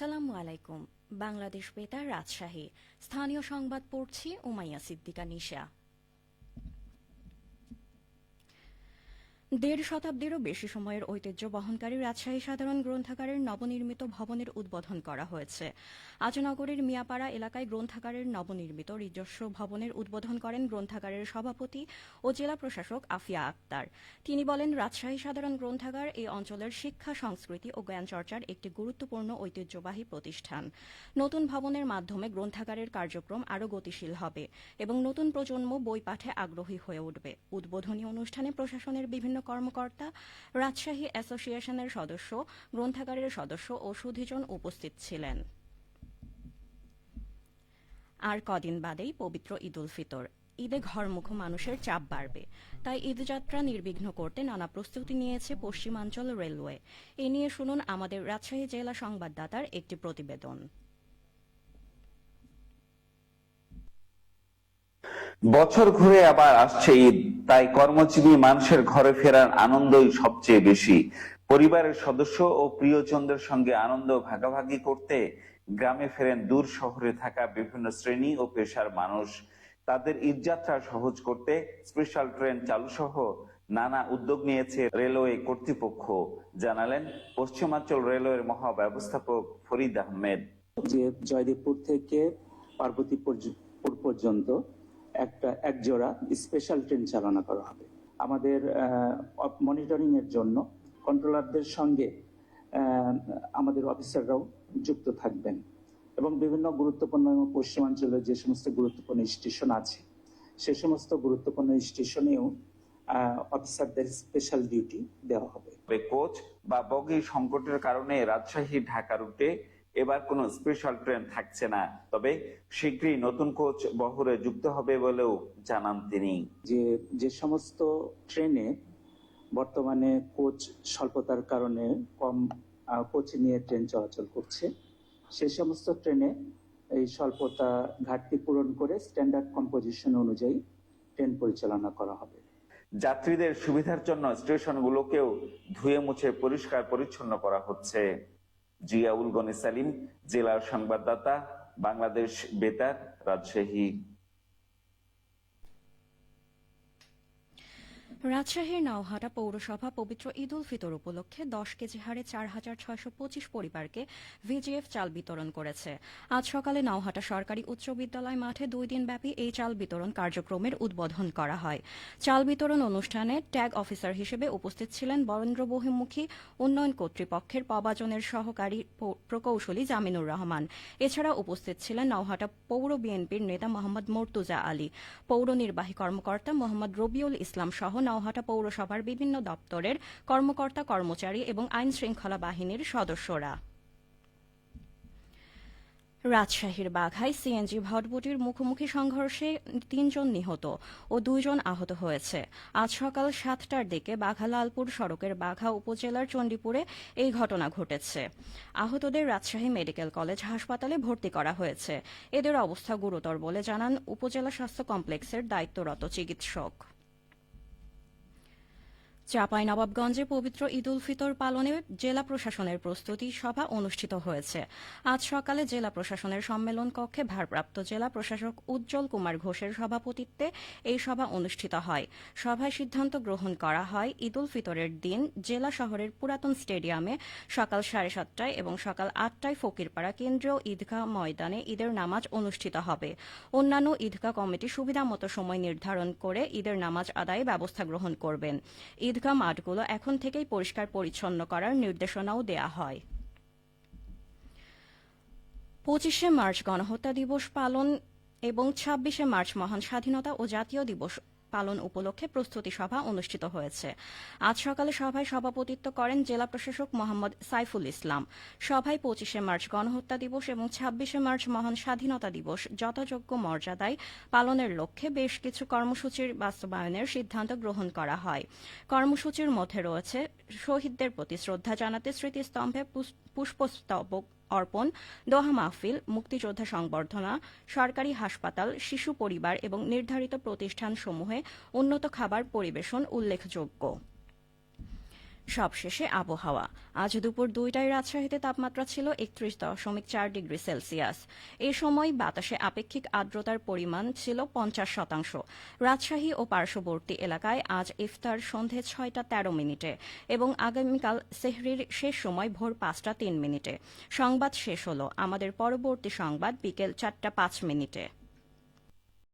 আসসালামু আলাইকুম। বাংলাদেশ বেতার রাজশাহী। স্থানীয় সংবাদ পড়ছি উমাইয়া সিদ্দিকা নিশা। দেড় শতাব্দীরও বেশি সময়ের ঐতিহ্য বহনকারী রাজশাহী সাধারণ গ্রন্থাগারের নবনির্মিত ভবনের উদ্বোধন করা হয়েছে। আজ নগরীর মিয়াপাড়া এলাকায় গ্রন্থাগারের নবনির্মিত নিজস্ব ভবনের উদ্বোধন করেন গ্রন্থাগারের সভাপতি ও জেলা প্রশাসক আফিয়া আক্তার। তিনি বলেন, রাজশাহী সাধারণ গ্রন্থাগার এই অঞ্চলের শিক্ষা, সংস্কৃতি ও জ্ঞানচর্চার একটি গুরুত্বপূর্ণ ঐতিহ্যবাহী প্রতিষ্ঠান। নতুন ভবনের মাধ্যমে গ্রন্থাগারের কার্যক্রম আরও গতিশীল হবে এবং নতুন প্রজন্ম বই পাঠে আগ্রহী হয়ে উঠবে। উদ্বোধনী অনুষ্ঠানে প্রশাসনের বিভিন্ন কর্মকর্তা, রাজশাহী অ্যাসোসিয়েশনের সদস্য, গ্রন্থাগারের সদস্য ও সুধীজন উপস্থিত ছিলেন। আর কদিন বাদেই পবিত্র ঈদ উল ফিতর। ঈদে ঘরমুখো মানুষের চাপ বাড়বে, তাই ঈদযাত্রা নির্বিঘ্ন করতে নানা প্রস্তুতি নিয়েছে পশ্চিমাঞ্চল রেলওয়ে। এ নিয়ে শুনুন আমাদের রাজশাহী জেলা সংবাদদাতার একটি প্রতিবেদন। বছর ঘুরে আবার আসছে ঈদ, তাই কর্মজীবী মানুষের ঘরে ফেরার আনন্দই সবচেয়ে বেশি। পরিবারের সদস্য ও প্রিয়জনদের সঙ্গে আনন্দ ভাগাভাগি করতে গ্রামে ফেরেন দূর শহরে থাকা বিভিন্ন শ্রেণী ও পেশার মানুষ। তাদের ঈদযাত্রা সহজ করতে স্পেশাল ট্রেন চালু সহ নানা উদ্যোগ নিয়েছে রেলওয়ে কর্তৃপক্ষ, জানালেন পশ্চিমাঞ্চল রেলওয়ের মহাব্যবস্থাপক ফরিদ আহমেদ। যে জয়দেবপুর থেকে পার্বতীপুর পর্যন্ত এক জোড়া স্পেশাল ট্রেন চালনা করা হবে। আমাদের মনিটরিং এর জন্য কন্ট্রোলারদের সঙ্গে আমাদের অফিসাররাও যুক্ত থাকবেন এবং বিভিন্ন গুরুত্বপূর্ণ পশ্চিমাঞ্চলের যে সমস্ত গুরুত্বপূর্ণ স্টেশন আছে সে সমস্ত গুরুত্বপূর্ণ স্টেশনেও অফিসারদের স্পেশাল ডিউটি দেওয়া হবে। কোচ বা বগি সংকটের কারণে রাজশাহী ঢাকা রুটে এবার কোনো স্পেশাল ট্রেন থাকছে না, তবে শীঘ্রই নতুন কোচ বহরে যুক্ত হবে বলেও জানান তিনি। যে সমস্ত ট্রেনে বর্তমানে কোচ স্বল্পতার কারণে কম কোচ নিয়ে ট্রেন চলাচল করছে, সে সমস্ত ট্রেনে এই স্বল্পতা ঘাটতি পূরণ করে স্ট্যান্ডার্ড কম্পোজিশন অনুযায়ী ট্রেন পরিচালনা করা হবে। যাত্রীদের সুবিধার জন্য স্টেশনগুলোকেও ধুয়ে মুছে পরিষ্কার পরিচ্ছন্ন করা হচ্ছে। জিয়াউল গনি সালিম, জেলার সংবাদদাতা, বাংলাদেশ বেতার, রাজশাহী। রাজশাহীর নাওহাটা পৌরসভা পবিত্র ঈদ উল ফিতর উপলক্ষে 10 কেজি হারে 4,625 পরিবারকে ভিজিএফ চাল বিতরণ করেছে। আজ সকালে নাওহাটা সরকারি উচ্চ বিদ্যালয় মাঠে 2 দিনব্যাপী এই চাল বিতরণ কার্যক্রমের উদ্বোধন করা হয়। চাল বিতরণ অনুষ্ঠানে ট্যাগ অফিসার হিসেবে উপস্থিত ছিলেন বরেন্দ্র বহুমুখী উন্নয়ন কর্তৃপক্ষের পবাজনের সহকারী প্রকৌশলী জামিনুর রহমান। এছাড়া উপস্থিত ছিলেন নাওহাটা পৌর বিএনপির নেতা মোহাম্মদ মর্তুজা আলী, পৌর নির্বাহী কর্মকর্তা মোহাম্মদ রবিউল ইসলাম সহ নাওহাটা পৌরসভার বিভিন্ন দপ্তরের কর্মকর্তা, কর্মচারী এবং আইন শৃঙ্খলা বাহিনীর সদস্যরা। রাজশাহীর বাঘায় সিএনজি ভটভটির মুখোমুখি সংঘর্ষে 3 জন নিহত ও 2 জন আহত হয়েছে। আজ সকাল 7টার দিকে বাঘা লালপুর সড়কের বাঘা উপজেলার চণ্ডীপুরে এই ঘটনা ঘটেছে। আহতদের রাজশাহী মেডিকেল কলেজ হাসপাতালে ভর্তি করা হয়েছে। এদের অবস্থা গুরুতর বলে জানান উপজেলা স্বাস্থ্য কমপ্লেক্সের দায়িত্বরত চিকিৎসক। চাঁপাইনবাবগঞ্জে পবিত্র ঈদ উল ফিতর পালনে জেলা প্রশাসনের প্রস্তুতি সভা অনুষ্ঠিত হয়েছে। আজ সকালে জেলা প্রশাসনের সম্মেলন কক্ষে ভারপ্রাপ্ত জেলা প্রশাসক উজ্জ্বল কুমার ঘোষের সভাপতিত্বে এই সভা অনুষ্ঠিত হয়। সভায় সিদ্ধান্ত গ্রহণ করা হয়, ঈদ উল ফিতরের দিন জেলা শহরের পুরাতন স্টেডিয়ামে সকাল 7:30টায় এবং সকাল 8টায় ফকিরপাড়া কেন্দ্রীয় ঈদগাহ ময়দানে ঈদের নামাজ অনুষ্ঠিত হবে। অন্যান্য ঈদগাহ কমিটি সুবিধামতো সময় নির্ধারণ করে ঈদের নামাজ আদায়ে ব্যবস্থা গ্রহণ করবেন। ঈদগাহ মাঠগুলো এখন থেকেই পরিষ্কার পরিচ্ছন্ন করার নির্দেশনাও দেয়া হয়। 25শে মার্চ গণহত্যা দিবস পালন এবং 26শে মার্চ মহান স্বাধীনতা ও জাতীয় দিবস পালন উপলক্ষে প্রস্তুতি সভা অনুষ্ঠিত হয়েছে। আজ সকালে সভায় সভাপতিত্ব করেন জেলা প্রশাসক মোহাম্মদ সাইফুল ইসলাম। সভায় 25শে মার্চ গণহত্যা দিবস এবং 26শে মার্চ মহান স্বাধীনতা দিবস যথাযোগ্য মর্যাদায় পালনের লক্ষ্যে বেশ কিছু কর্মসূচির বাস্তবায়নের সিদ্ধান্ত গ্রহণ করা হয়। কর্মসূচির মধ্যে রয়েছে শহীদদের প্রতি শ্রদ্ধা জানাতে স্মৃতিস্তম্ভে পুষ্পস্তবক অর্পণ, দোহা মাহফিল, মুক্তিযোদ্ধা সংবর্ধনা, সরকারি হাসপাতাল, শিশু পরিবার এবং নির্ধারিত প্রতিষ্ঠানসমূহে উন্নত খাবার পরিবেশন উল্লেখযোগ্য। সবশেষে আবহাওয়া। আজ দুপুর 2টায় রাজশাহীতে তাপমাত্রা ছিল 31.4 ডিগ্রি সেলসিয়াস। এ সময় বাতাসে আপেক্ষিক আর্দ্রতার পরিমাণ ছিল 50%। রাজশাহী ও পার্শ্ববর্তী এলাকায় আজ ইফতার সন্ধে 6টা 13 মিনিটে এবং আগামীকাল সেহরির শেষ সময় ভোর 5টা 3 মিনিটে। সংবাদ শেষ হলো। আমাদের পরবর্তী সংবাদ বিকেল 4টা 5 মিনিটে।